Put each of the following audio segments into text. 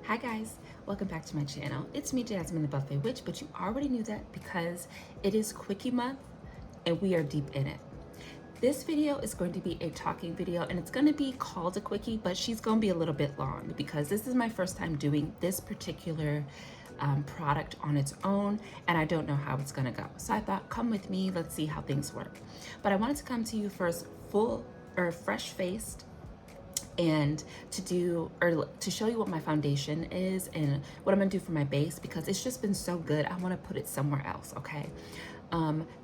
Hi guys, welcome back to my channel. It's me, Jasmine the Buffet Witch, but you already knew that because it is Quickie month and we are deep in it. This video is going to be a talking video and it's going to be called a quickie, but she's going to be a little bit long because this is my first time doing this particular product on its own and I don't know how it's going to go. So I thought, come with me, let's see how things work. But I wanted to come to you first fresh-faced and to show you what my foundation is and what I'm gonna do for my base because it's just been so good. I want to put it somewhere else. Okay,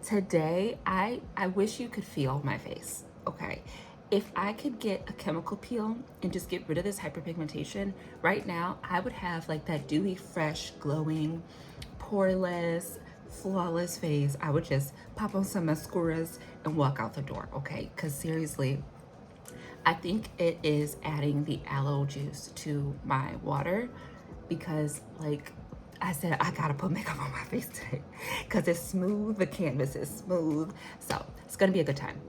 today I wish you could feel my face. Okay, if I could get a chemical peel and just get rid of this hyperpigmentation right now, I would have like that dewy, fresh, glowing, poreless, flawless face. I would just pop on some mascaras and walk out the door. Okay, because seriously, I think it is adding the aloe juice to my water because, like I said, I gotta put makeup on my face today because it's smooth. The canvas is smooth. So it's gonna be a good time.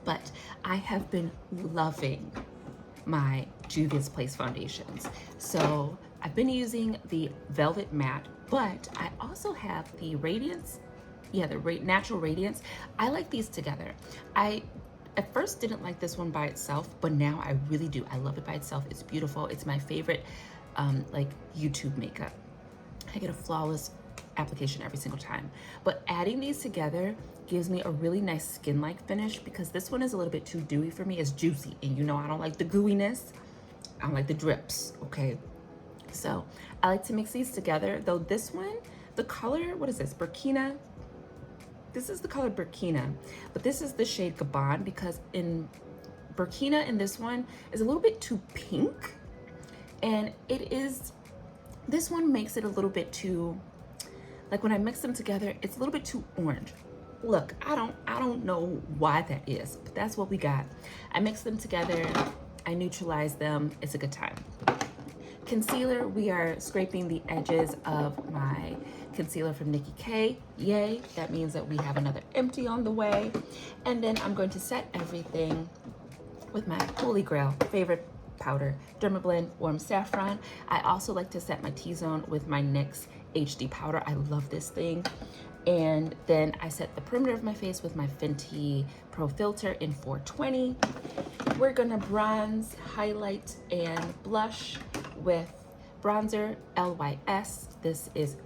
But I have been loving my Juvia's Place foundations. So I've been using the Velvet Matte, but I also have the Radiance. Yeah, the Natural Radiance. I like these together. I at first didn't like this one by itself, but now I really do. I love it by itself. It's beautiful. It's my favorite like YouTube makeup. I get a flawless application every single time. But adding these together gives me a really nice skin-like finish because this one is a little bit too dewy for me. It's juicy, and you know I don't like the gooiness. I don't like the drips, okay? So I like to mix these together, though this one, the color, what is this, Burkina? This is the color Burkina, but this is the shade Gabon because in Burkina in this one is a little bit too pink, and this one makes it a little bit too, like when I mix them together, it's a little bit too orange. Look, I don't know why that is, but that's what we got. I mix them together, I neutralize them, it's a good time. Concealer, we are scraping the edges of my concealer from Nikki K. Yay, that means that we have another empty on the way. And then I'm going to set everything with my holy grail favorite powder, Dermablend Warm Saffron. I also like to set my T-zone with my NYX HD powder. I love this thing. And then I set the perimeter of my face with my Fenty Pro Filter in 420. We're gonna bronze, highlight, and blush with bronzer LYS. This is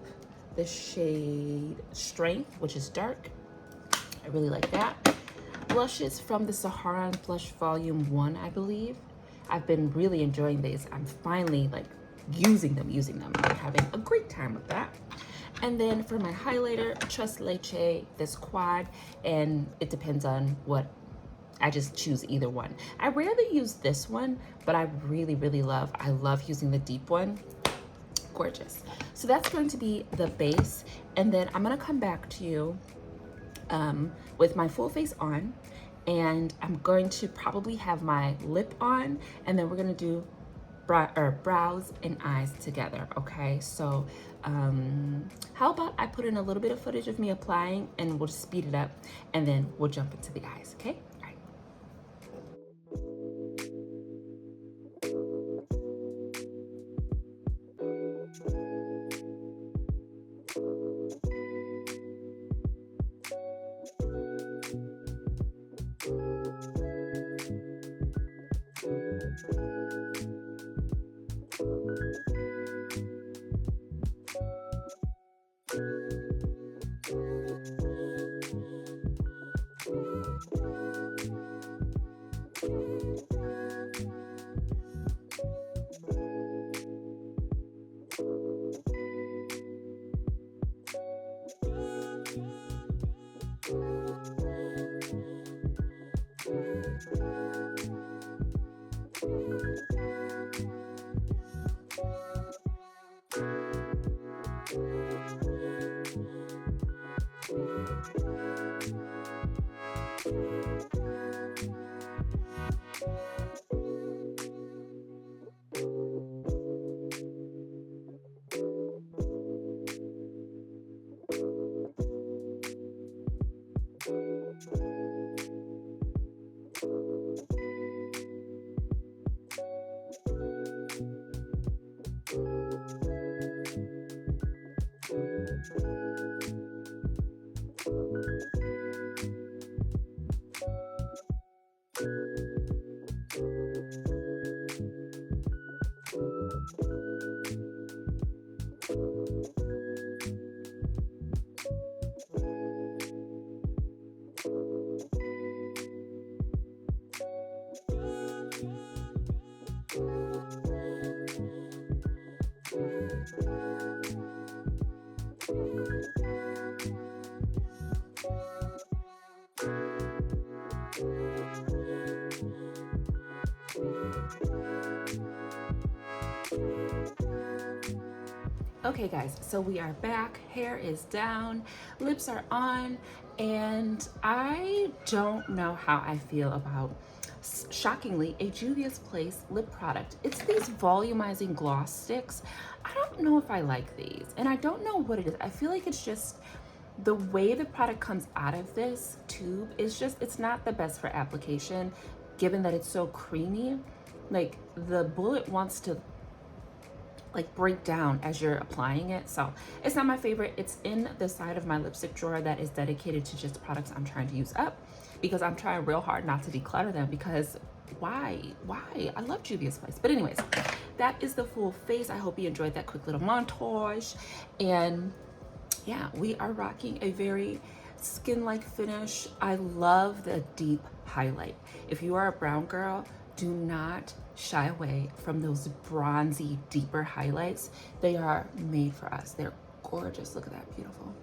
the shade Strength, which is dark. I really like that. Blushes from the Saharan Blush Volume 1, I believe. I've been really enjoying these. I'm finally like using them. I'm having a great time with that. And then for my highlighter, Trust Leche, this quad, and it depends on what, I just choose either one. I rarely use this one, but I really love using the deep one. Gorgeous. So that's going to be the base, and then I'm gonna come back to you with my full face on, and I'm going to probably have my lip on, and then we're gonna do brows and eyes together. Okay, so how about I put in a little bit of footage of me applying and we'll just speed it up, and then we'll jump into the eyes. Okay, all right. Okay guys, so we are back, hair is down, lips are on, and I don't know how I feel about, shockingly, a Juvia's Place lip product. It's these volumizing gloss sticks. I don't know if I like these, and I don't know what it is. I feel like it's just the way the product comes out of this tube is just, it's not the best for application, given that it's so creamy. Like, the bullet wants to like break down as you're applying it. So it's not my favorite. It's in the side of my lipstick drawer that is dedicated to just products I'm trying to use up, because I'm trying real hard not to declutter them, because why? I love Juvia's Place. But anyways, that is the full face. I hope you enjoyed that quick little montage. And yeah, we are rocking a very skin-like finish. I love the deep highlight. If you are a brown girl, do not shy away from those bronzy, deeper highlights. They are made for us. They're gorgeous. Look at that, beautiful.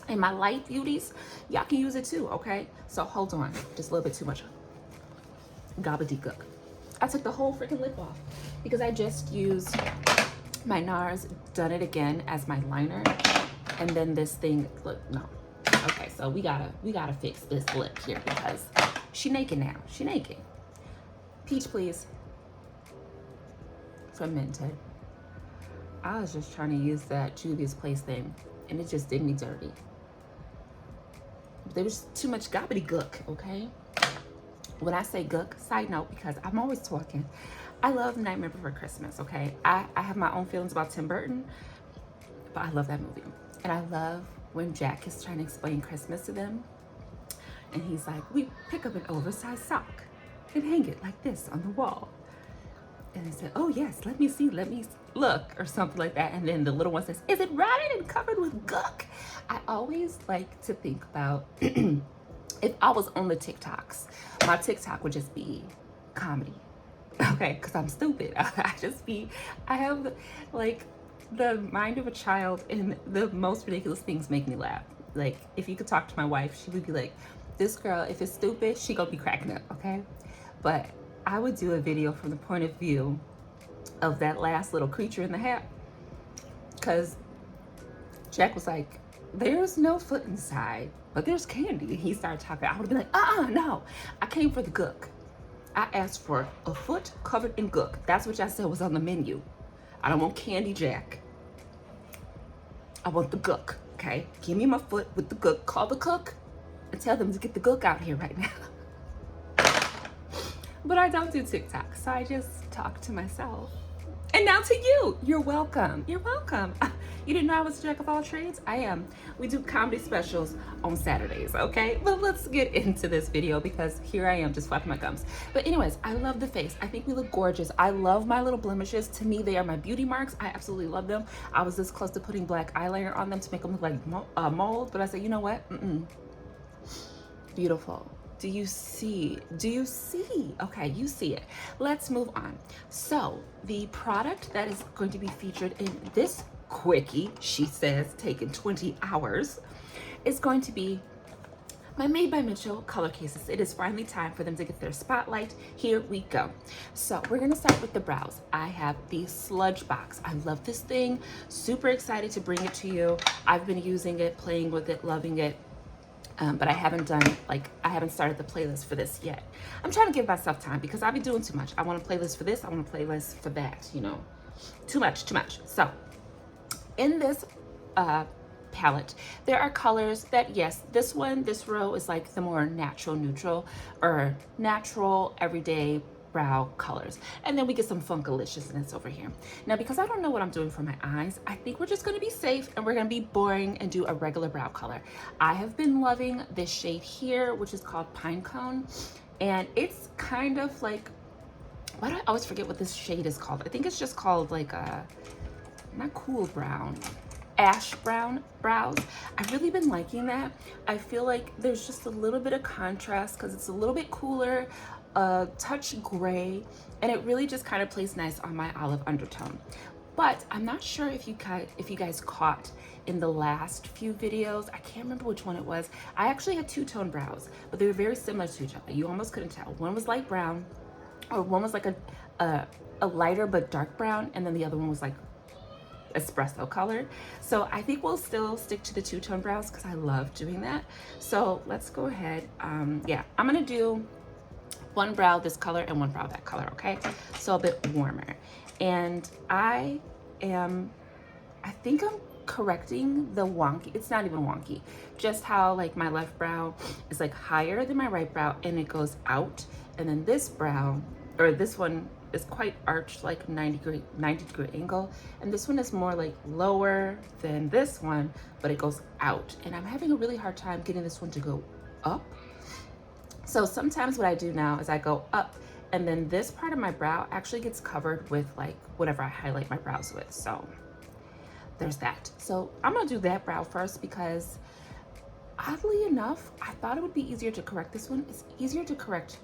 And my light beauties, y'all can use it too, okay? So hold on, just a little bit too much gobbledygook. I took the whole freaking lip off because I just used my NARS Done It Again as my liner. And then this thing, look, no. Okay, so we gotta fix this lip here because she naked now. She naked. Peach, please. From Minted. I was just trying to use that Juvia's Place thing, and it just did me dirty. There was too much gobbledygook, okay? When I say gook, side note, because I'm always talking, I love Nightmare Before Christmas, okay? I have my own feelings about Tim Burton, but I love that movie. And I love when Jack is trying to explain Christmas to them, and he's like, we pick up an oversized sock and hang it like this on the wall. And he said, oh yes, let me see, let me look, or something like that. And then the little one says, is it rotted and covered with gook? I always like to think about, if I was on the TikToks, my TikTok would just be comedy, okay? Because I'm stupid. I have like the mind of a child, and the most ridiculous things make me laugh. Like, if you could talk to my wife, she would be like, this girl, if it's stupid, she gonna be cracking up, okay? But I would do a video from the point of view of that last little creature in the hat, because Jack was like, there's no foot inside, but there's candy. And he started talking. I would be like, no, I came for the gook. I asked for a foot covered in gook. That's what y'all said was on the menu. I don't want candy, Jack. I want the gook, okay? Give me my foot with the gook. Call the cook and tell them to get the gook out here right now. But I don't do TikTok, so I just talk to myself. And now to you, you're welcome. You're welcome. You didn't know I was a jack of all trades? I am. We do comedy specials on Saturdays, okay? But let's get into this video because here I am just flapping my gums. But anyways, I love the face. I think we look gorgeous. I love my little blemishes. To me, they are my beauty marks. I absolutely love them. I was this close to putting black eyeliner on them to make them look like mold, but I said, you know what? Beautiful. Do you see? Do you see? Okay, you see it. Let's move on. So the product that is going to be featured in this quickie, she says, taking 20 hours, is going to be my Made by Mitchell color cases. It is finally time for them to get their spotlight. Here we go. So we're gonna start with the brows. I have the Sludge Box. I love this thing. Super excited to bring it to you. I've been using it, playing with it, loving it. But I haven't started the playlist for this yet. I'm trying to give myself time because I'll be doing too much. I want a playlist for this, I want a playlist for that, you know. Too much. So in this palette, there are colors that, yes, this row is like the more natural neutral or natural everyday brow colors. And then we get some funkaliciousness over here. Now, because I don't know what I'm doing for my eyes, I think we're just gonna be safe and we're gonna be boring and do a regular brow color. I have been loving this shade here, which is called Pine Cone. And it's kind of like, why do I always forget what this shade is called? I think it's just called like a, not cool brown, ash brown brows. I've really been liking that. I feel like there's just a little bit of contrast because it's a little bit cooler, a touch gray, and it really just kind of plays nice on my olive undertone. But I'm not sure if you guys caught in the last few videos, I can't remember which one it was. I actually had two-tone brows, but they were very similar to each other. You almost couldn't tell. One was light brown, or one was like a lighter but dark brown, and then the other one was like espresso color. So I think we'll still stick to the two-tone brows because I love doing that. So let's go ahead. Yeah, I'm gonna do one brow this color and one brow that color, okay? So a bit warmer. And I think I'm correcting the wonky, it's not even wonky, just how like my left brow is like higher than my right brow and it goes out. And then this brow, or this one is quite arched, like 90 degree angle. And this one is more like lower than this one, but it goes out. And I'm having a really hard time getting this one to go up. So sometimes what I do now is I go up, and then this part of my brow actually gets covered with like whatever I highlight my brows with. So there's that. So I'm gonna do that brow first because oddly enough, I thought it would be easier to correct this one. It's easier to correct,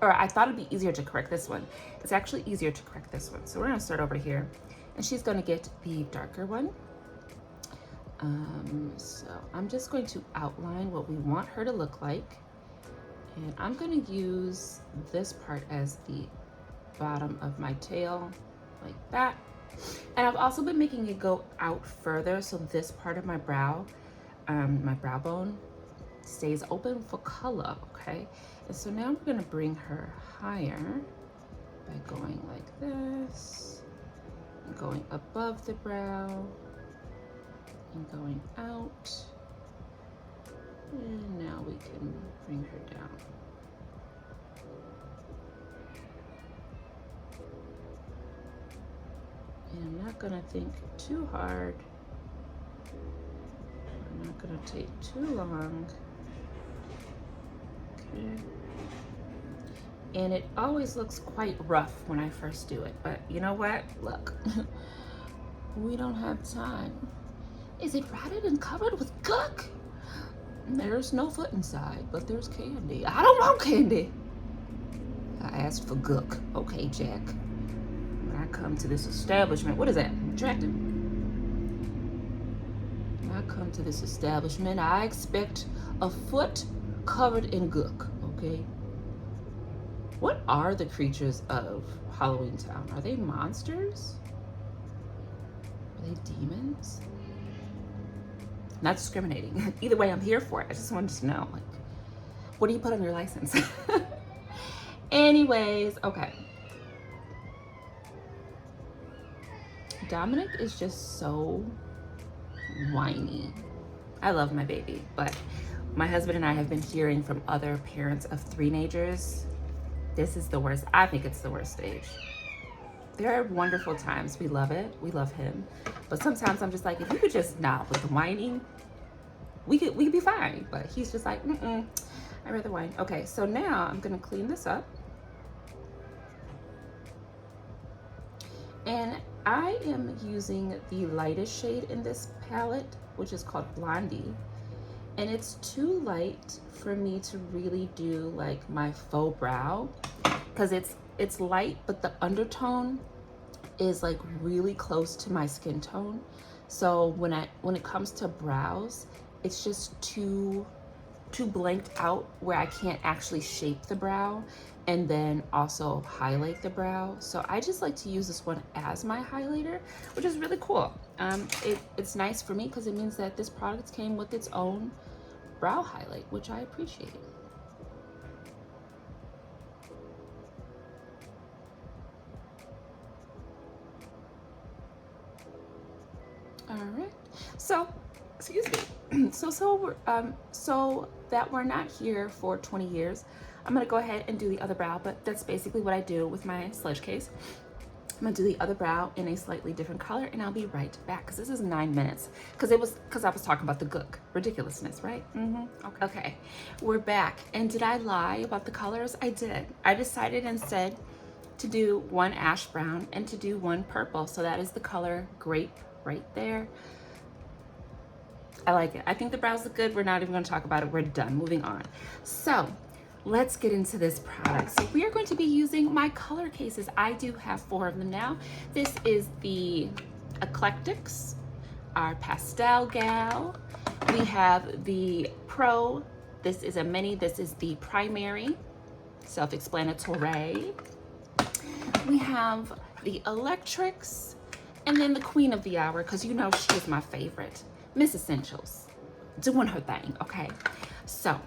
or I thought it'd be easier to correct this one. It's actually easier to correct this one. So we're gonna start over here, and she's gonna get the darker one. So I'm just going to outline what we want her to look like. And I'm gonna use this part as the bottom of my tail, like that. And I've also been making it go out further, so this part of my brow, my brow bone, stays open for color, okay? And so now we're gonna bring her higher by going like this, and going above the brow, and going out. And now we can bring her down. And I'm not gonna think too hard. I'm not gonna take too long. Okay. And it always looks quite rough when I first do it, but you know what? Look, we don't have time. Is it rotted and covered with gook? There's no foot inside, but there's candy. I don't want candy. I asked for gook. Okay, Jack. When I come to this establishment, what is that? Attractive? When I come to this establishment, I expect a foot covered in gook, okay? What are the creatures of Halloween Town? Are they monsters? Are they demons? Not discriminating. Either way, I'm here for it. I just wanted to know, like, what do you put on your license? Anyways, okay. Dominic is just so whiny. I love my baby, but my husband and I have been hearing from other parents of three-nagers. This is the worst. I think it's the worst stage. There are wonderful times. We love it. We love him. But sometimes I'm just like, if you could just stop with the whining, we could be fine. But he's just like, I'd rather whine. Okay, so now I'm gonna clean this up. And I am using the lightest shade in this palette, which is called Blondie. And it's too light for me to really do like my faux brow, because it's light, but the undertone is like really close to my skin tone. So when it comes to brows, it's just too blanked out where I can't actually shape the brow and then also highlight the brow. So I just like to use this one as my highlighter, which is really cool. It's nice for me because it means that this product came with its own brow highlight, which I appreciate. All right, so excuse me. So that we're not here for 20 years, I'm gonna go ahead and do the other brow, but that's basically what I do with my sludge case. I'm gonna do the other brow in a slightly different color, and I'll be right back because this is 9 minutes. Because I was talking about the gook ridiculousness, right? Okay, we're back. And did I lie about the colors? I did. I decided instead to do one ash brown and to do one purple. So that is the color grape right there. I like it. I think the brows look good. We're not even going to talk about it. We're done. Moving on. So let's get into this product. So we are going to be using my color cases. I do have 4 of them now. This is the Eclectics, our pastel gal. We have the Pro. This is a mini. This is the primary, self-explanatory. We have the Electrics, and then the queen of the hour, because you know she is my favorite, Miss Essentials, doing her thing, okay? So,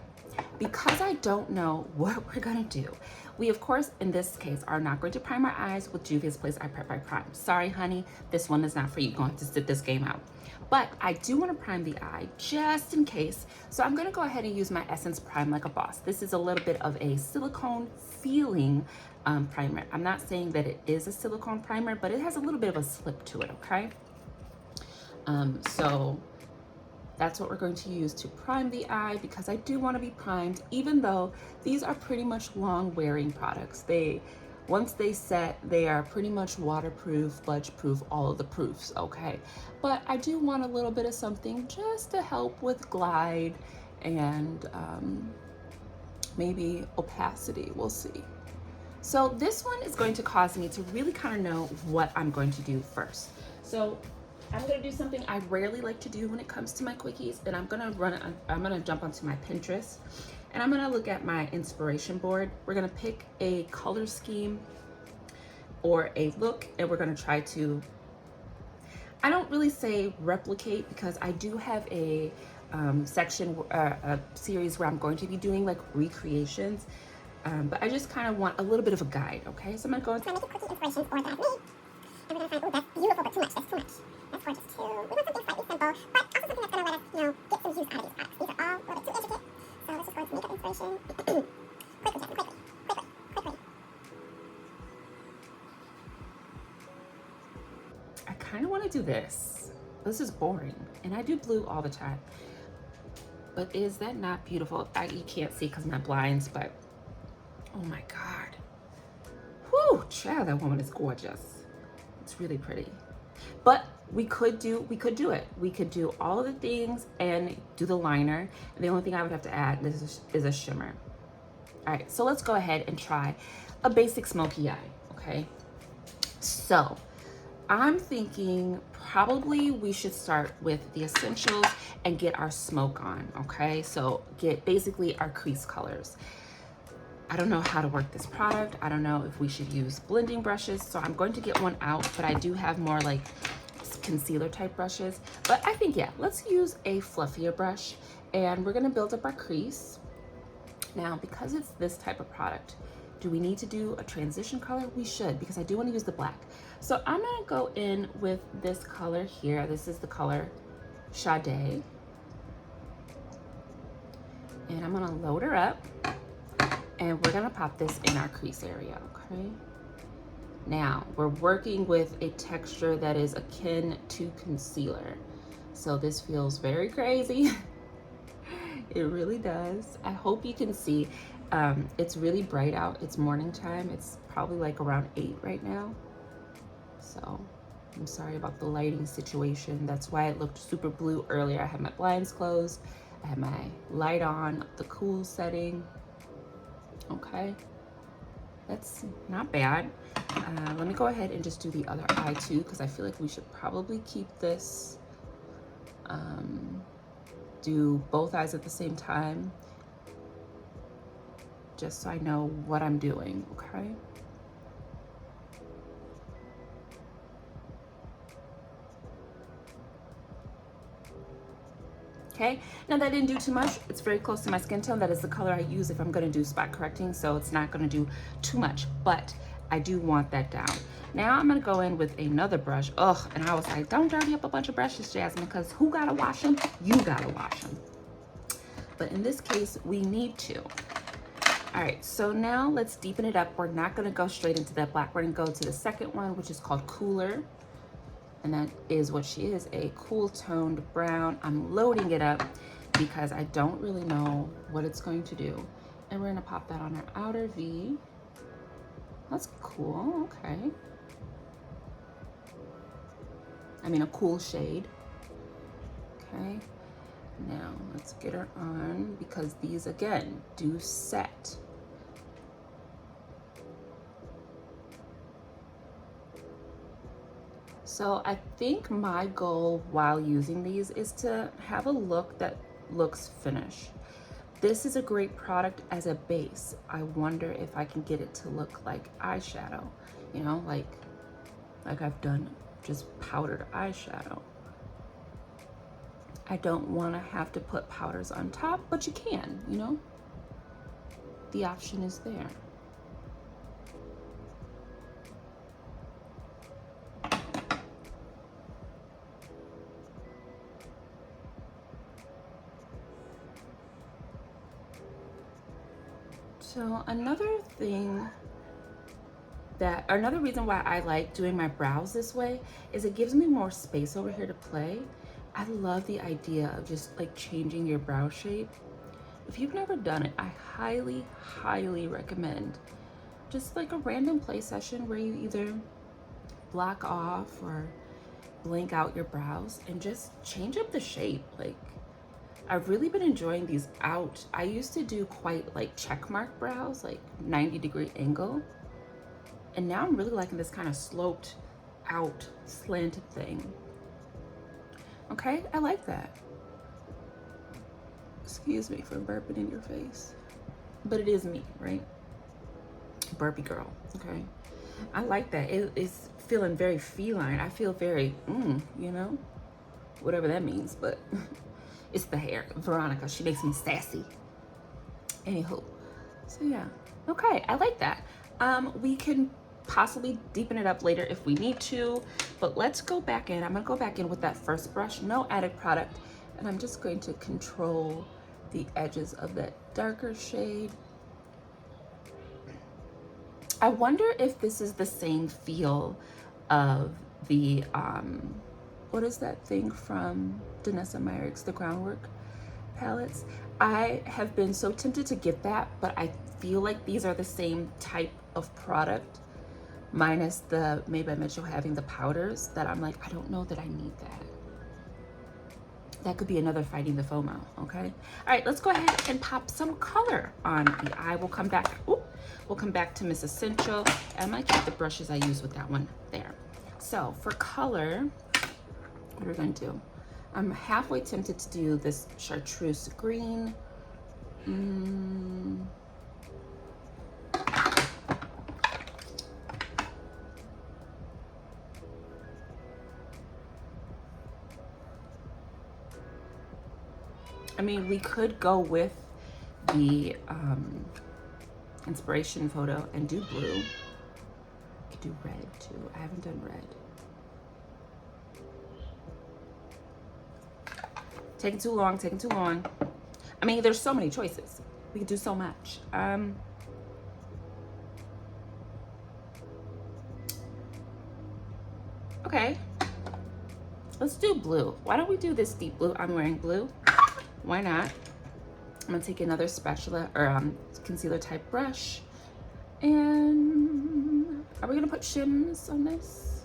because I don't know what we're gonna do, we of course, in this case, are not going to prime our eyes with Juvia's Place I Prep by Prime. Sorry, honey, this one is not for you. You're going to have to sit this game out. But I do want to prime the eye just in case. So I'm going to go ahead and use my Essence Prime Like a Boss. This is a little bit of a silicone feeling primer. I'm not saying that it is a silicone primer, but it has a little bit of a slip to it, okay? So that's what we're going to use to prime the eye, because I do want to be primed, even though these are pretty much long wearing products. Once they set, they are pretty much waterproof, smudge proof, all of the proofs, okay? But I do want a little bit of something just to help with glide and maybe opacity, we'll see. So this one is going to cause me to really kind of know what I'm going to do first. So I'm gonna do something I rarely like to do when it comes to my quickies, and I'm gonna jump onto my Pinterest, and I'm gonna look at my inspiration board. We're gonna pick a color scheme or a look, and we're gonna try to, I don't really say replicate, because I do have a section, a series where I'm going to be doing like recreations, but I just kind of want a little bit of a guide, okay? So I'm gonna go into my quickie inspirations board that I've made, and we're gonna find, oh, that's beautiful, but too much, that's too much. That's gorgeous too. We want something slightly simple, but also something that's gonna let us, get some use out of these products. These are all a little bit too intricate, so let's just go into makeup inspiration. quickly. I kind of want to do this. This is boring, and I do blue all the time. But is that not beautiful? You can't see because my blinds, but oh my God. Whew, child, that woman is gorgeous. It's really pretty. But we could do it. We could do all of the things and do the liner. And the only thing I would have to add is a shimmer. All right, so let's go ahead and try a basic smoky eye, okay? So I'm thinking probably we should start with the essentials and get our smoke on, okay? So get basically our crease colors. I don't know how to work this product. I don't know if we should use blending brushes, so I'm going to get one out, but I do have more like concealer type brushes. But I think, yeah, let's use a fluffier brush, and we're gonna build up our crease. Now, because it's this type of product, do we need to do a transition color? We should, because I do want to use the black. So I'm gonna go in with this color here. This is the color Sade. And I'm gonna load her up, and we're gonna pop this in our crease area, okay? Now, we're working with a texture that is akin to concealer. So this feels very crazy. It really does. I hope you can see. It's really bright out. It's morning time. It's probably like around 8 right now. So I'm sorry about the lighting situation. That's why it looked super blue earlier. I had my blinds closed. I had my light on, the cool setting. Okay, that's not bad. Let me go ahead and just do the other eye too, because I feel like we should probably keep this, do both eyes at the same time, just so I know what I'm doing, okay? Okay, now that didn't do too much. It's very close to my skin tone. That is the color I use if I'm gonna do spot correcting, so it's not gonna do too much, but I do want that down. Now I'm gonna go in with another brush. Ugh, and I was like, don't dirty up a bunch of brushes, Jasmine, because who gotta wash them? You gotta wash them. But in this case, we need to. All right, so now let's deepen it up. We're not gonna go straight into that black. We're gonna go to the second one, which is called Cooler. And that is what she is, a cool toned brown. I'm loading it up because I don't really know what it's going to do. And we're gonna pop that on our outer V. That's cool, okay. I mean, a cool shade. Okay, now let's get her on, because these again do set. So I think my goal while using these is to have a look that looks finished. This is a great product as a base. I wonder if I can get it to look like eyeshadow, you know, like I've done just powdered eyeshadow. I don't want to have to put powders on top, but you can, you know, the option is there. So another reason why I like doing my brows this way is it gives me more space over here to play. I love the idea of just like changing your brow shape. If you've never done it, I highly, highly recommend just like a random play session where you either block off or blank out your brows and just change up the shape. Like, I've really been enjoying these out. I used to do quite like check mark brows, like 90-degree angle. And now I'm really liking this kind of sloped out, slanted thing. Okay, I like that. Excuse me for burping in your face. But it is me, right? Burpy girl, okay? I like that. It's feeling very feline. I feel very, you know? Whatever that means, but it's the hair. Veronica, she makes me sassy. Anywho, so yeah. Okay, I like that. We can possibly deepen it up later if we need to, but let's go back in. I'm gonna go back in with that first brush, no added product, and I'm just going to control the edges of that darker shade. I wonder if this is the same feel of the, what is that thing from Danessa Meyer's, the Groundwork palettes? I have been so tempted to get that, but I feel like these are the same type of product, minus the Made by Mitchell having the powders, that I'm like, I don't know that I need that. That could be another fighting the FOMO, okay? All right, let's go ahead and pop some color on the eye. We'll come back, we'll come back to Miss Essential. I'm gonna keep the brushes I use with that one there. So for color, what are we gonna do? I'm halfway tempted to do this chartreuse green. I mean, we could go with the inspiration photo and do blue. We could do red too. I haven't done red. Taking too long, taking too long. I mean, there's so many choices. We could do so much. Okay, let's do blue. Why don't we do this deep blue? I'm wearing blue. Why not? I'm gonna take another spatula or concealer type brush. And are we gonna put shims on this?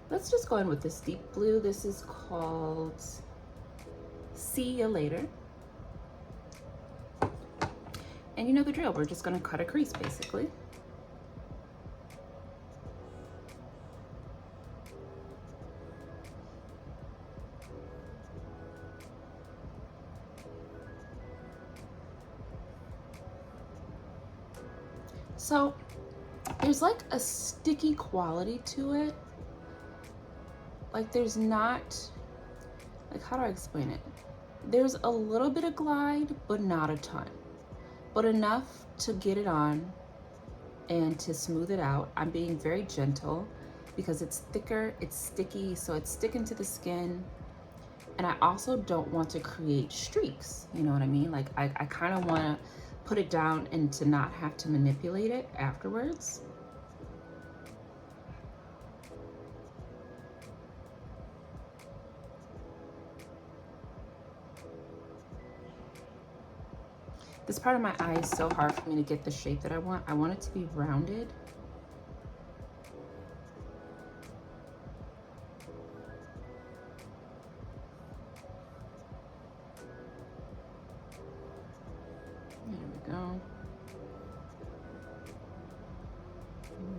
Let's just go in with this deep blue. This is called See Ya Later. And you know the drill, we're just gonna cut a crease basically. So there's like a sticky quality to it. Like there's not, like how do I explain it? There's a little bit of glide, but not a ton. But enough to get it on and to smooth it out. I'm being very gentle because it's thicker, it's sticky, so it's sticking to the skin. And I also don't want to create streaks, you know what I mean? Like I kind of want to put it down and to not have to manipulate it afterwards. This part of my eye is so hard for me to get the shape that I want. I want it to be rounded. There we go.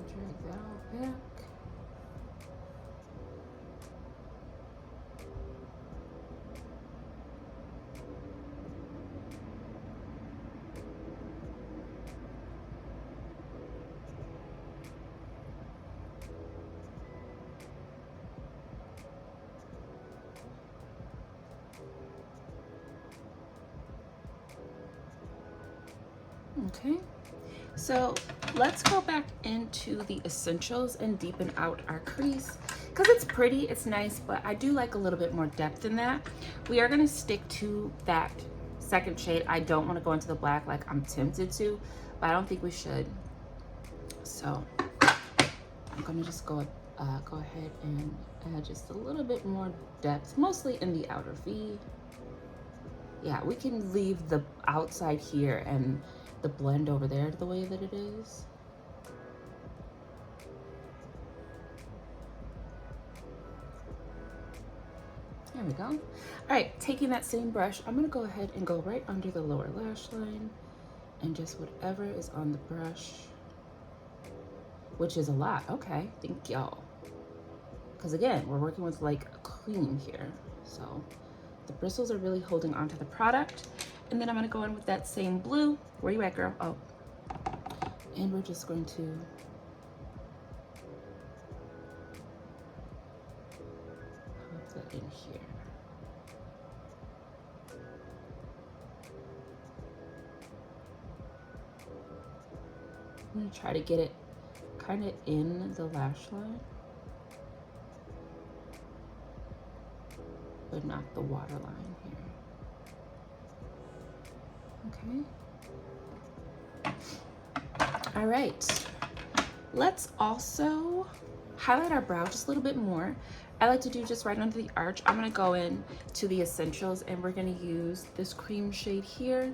Drag that all back. Okay, so let's go back into the essentials and deepen out our crease because it's pretty, it's nice, but I do like a little bit more depth in that. We are gonna stick to that second shade. I don't want to go into the black like I'm tempted to, but I don't think we should. So I'm gonna just go ahead and add just a little bit more depth, mostly in the outer V. Yeah, we can leave the outside here and the blend over there the way that it is. There we go. All right, taking that same brush, I'm gonna go ahead and go right under the lower lash line and just whatever is on the brush, which is a lot. Okay, thank y'all. Because again, we're working with like a cream here. So the bristles are really holding onto the product. And then I'm gonna go in with that same blue. Where you at, girl? Oh. And we're just going to put that in here. I'm gonna try to get it kind of in the lash line, but not the waterline here. Okay. All right. Let's also highlight our brow just a little bit more. I like to do just right under the arch. I'm gonna go in to the essentials and we're gonna use this cream shade here.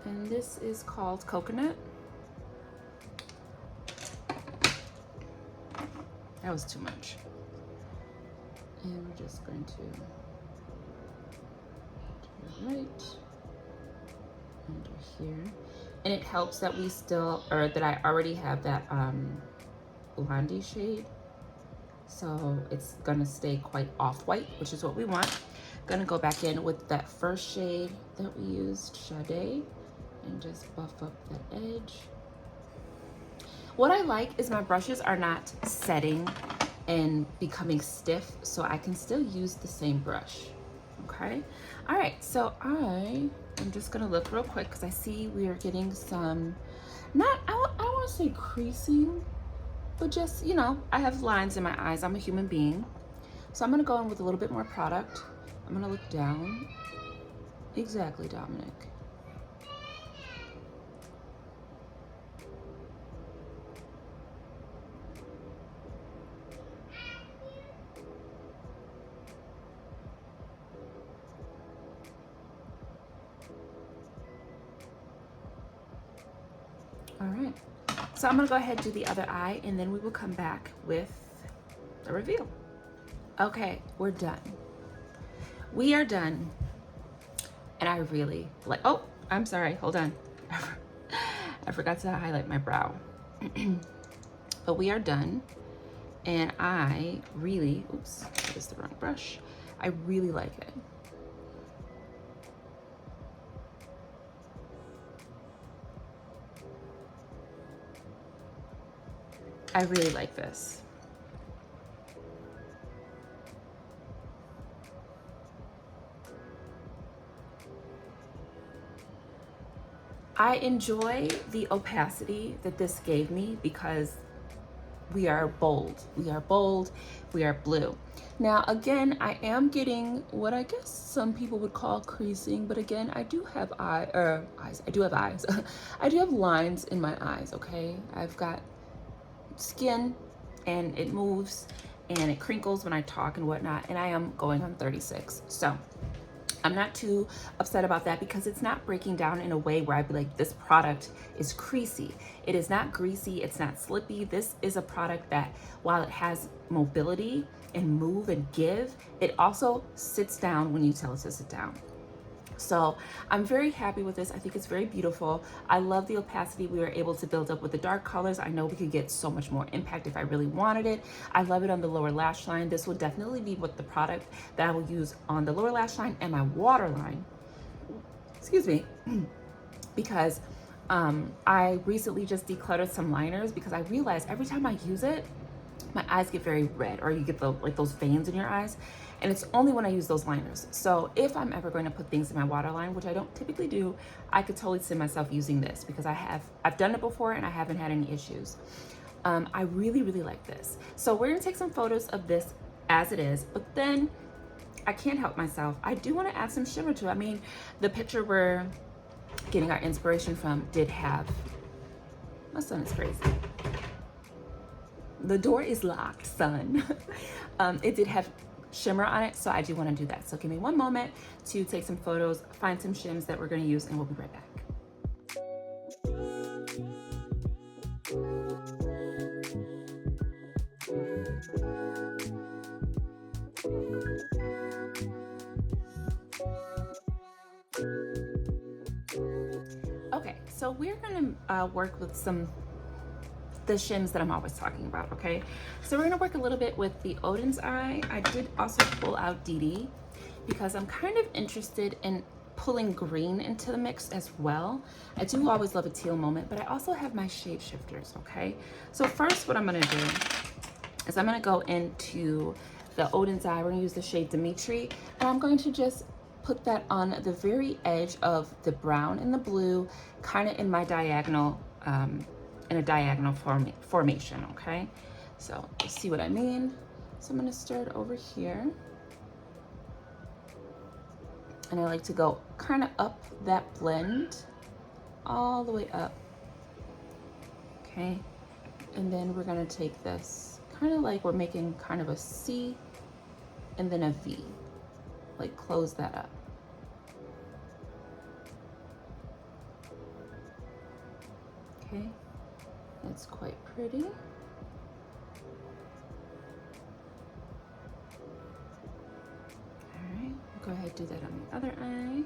And this is called Coconut. That was too much. And we're just going to right under here. And it helps that we still, or that I already have that blondie shade. So it's gonna stay quite off-white, which is what we want. Gonna go back in with that first shade that we used, Sade, and just buff up that edge. What I like is my brushes are not setting and becoming stiff, so I can still use the same brush, okay? All right, so I'm just gonna look real quick because I see we are getting some, I don't wanna say creasing, but just, you know, I have lines in my eyes, I'm a human being. So I'm gonna go in with a little bit more product. I'm gonna look down. Exactly, Dominic. All right, so I'm gonna go ahead and do the other eye and then we will come back with the reveal. Okay, we're done. We are done. And I really like, oh, I'm sorry, hold on. I forgot to highlight my brow. But we are done. And I really, oops, that is the wrong brush. I really like it. I really like this. I enjoy the opacity that this gave me because we are bold. We are bold, we are blue. Now, again, I am getting what I guess some people would call creasing, but again, I do have eyes. I do have eyes. I do have lines in my eyes, okay? I've got skin and it moves and it crinkles when I talk and whatnot, and I am going on 36. So I'm not too upset about that because it's not breaking down in a way where I'd be like, this product is creasy. It is not greasy, it's not slippy. This is a product that, while it has mobility and move and give, it also sits down when you tell it to sit down. So I'm very happy with this. I think it's very beautiful. I love the opacity we were able to build up with the dark colors. I know we could get so much more impact if I really wanted it. I love it on the lower lash line. This will definitely be what the product that I will use on the lower lash line and my waterline. Excuse me, because I recently just decluttered some liners because I realized every time I use it, my eyes get very red, or you get the like those veins in your eyes, and it's only when I use those liners. So if I'm ever going to put things in my waterline, which I don't typically do, I could totally see myself using this because I've done it before and I haven't had any issues. I really, really like this. So we're gonna take some photos of this as it is, but then I can't help myself. I do want to add some shimmer to it. I mean, the picture we're getting our inspiration from did have, my son is crazy. The door is locked, son. It did have shimmer on it, so I do want to do that. So give me one moment to take some photos, find some shims that we're going to use, and we'll be right back. Okay, so we're gonna work with the shims that I'm always talking about, okay? So we're gonna work a little bit with the Odin's Eye. I did also pull out DD because I'm kind of interested in pulling green into the mix as well. I do always love a teal moment, but I also have my shade shifters, okay? So first what I'm gonna do is I'm gonna go into the Odin's Eye. We're gonna use the shade Dimitri, and I'm going to just put that on the very edge of the brown and the blue, kind of in my diagonal, in a diagonal formation, okay? So you see what I mean? So I'm gonna start over here. And I like to go kind of up that blend, all the way up, okay? And then we're gonna take this, kind of like we're making kind of a C and then a V, like close that up. Okay, that's quite pretty. All right, go ahead, do that on the other eye.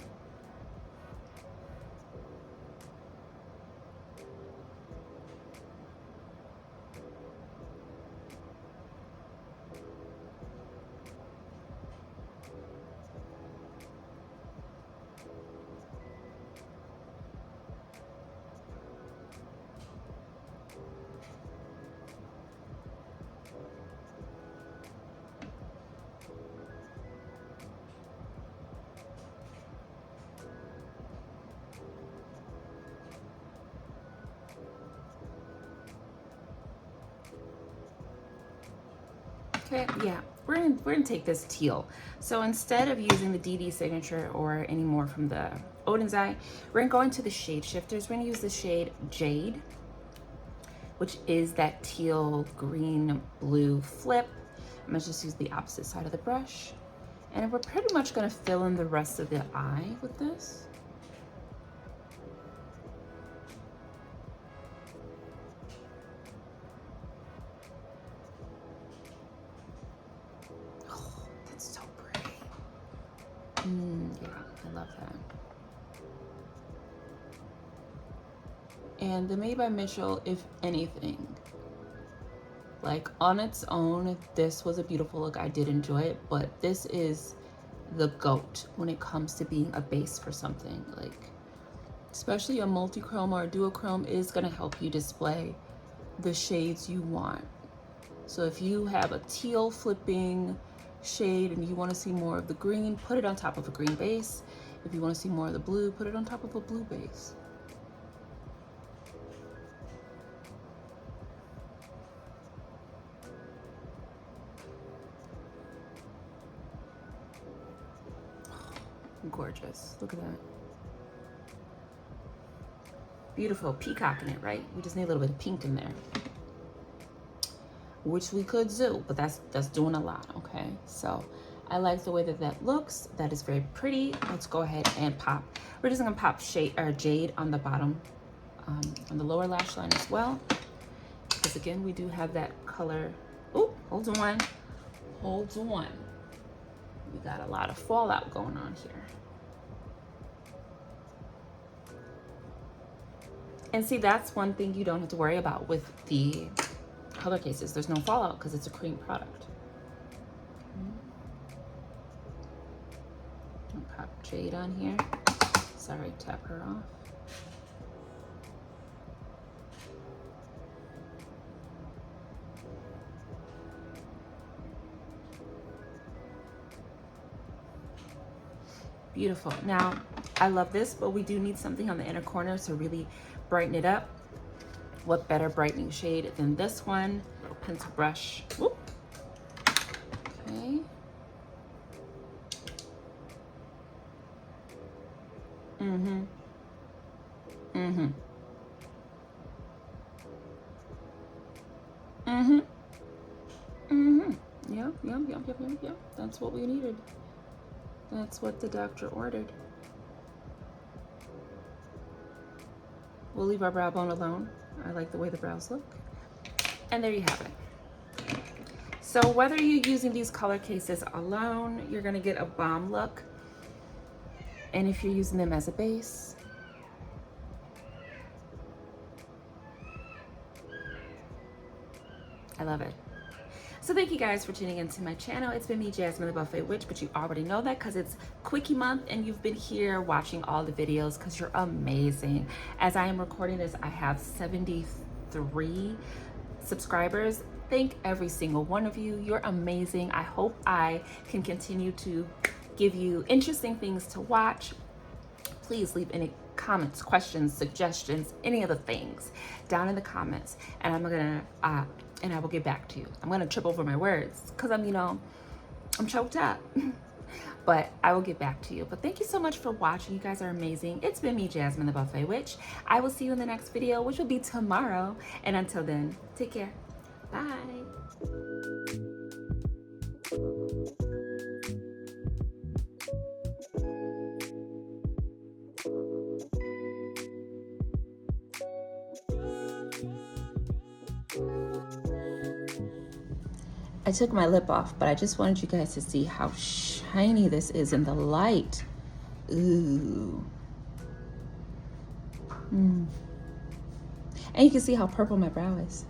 Okay, yeah, we're gonna take this teal. So instead of using the DD signature or any more from the Odin's Eye, we're gonna go into the shade shifters. We're gonna use the shade Jade, which is that teal, green, blue flip. I'm gonna just use the opposite side of the brush. And we're pretty much gonna fill in the rest of the eye with this. Yeah, I love that. And the Made by Mitchell, if anything, like on its own, this was a beautiful look. I did enjoy it, but this is the GOAT when it comes to being a base for something. Like, especially a multi-chrome or a duochrome is gonna help you display the shades you want. So if you have a teal flipping shade and you want to see more of the green, put it on top of a green base. If you want to see more of the blue, put it on top of a blue base. Gorgeous. Look at that. Beautiful, peacocking it, right? We just need a little bit of pink in there, which we could do, but that's doing a lot, okay? So I like the way that that looks. That is very pretty. Let's go ahead and pop. We're just gonna pop shade or Jade on the bottom, on the lower lash line as well, because again, we do have that color. Oh, hold on. Hold on. We got a lot of fallout going on here. And see, that's one thing you don't have to worry about with the color cases. There's no fallout because it's a cream product. Okay. Pop Jade on here. Sorry, tap her off. Beautiful. Now, I love this, but we do need something on the inner corner to really brighten it up. What better brightening shade than this one? Little pencil brush. Whoop. Okay. Mm-hmm. Mm-hmm. Mm-hmm. Mm-hmm. Yep. That's what we needed. That's what the doctor ordered. We'll leave our brow bone alone. I like the way the brows look. And there you have it. So whether you're using these color cases alone, you're gonna get a bomb look. And if you're using them as a base, I love it. So thank you guys for tuning into my channel. It's been me, Jasmine the Buffet Witch, but you already know that because it's Quickie month and you've been here watching all the videos because you're amazing. As I am recording this, I have 73 subscribers. Thank every single one of you. You're amazing. I hope I can continue to give you interesting things to watch. Please leave any comments, questions, suggestions, any of the things down in the comments, and I'm gonna and I will get back to you. I'm gonna trip over my words because I'm choked up. But I will get back to you. But thank you so much for watching. You guys are amazing. It's been me, Jasmine the Buffet Witch. I will see you in the next video, which will be tomorrow. And until then, take care. Bye. I took my lip off, but I just wanted you guys to see how shiny this is in the light. Ooh. And you can see how purple my brow is.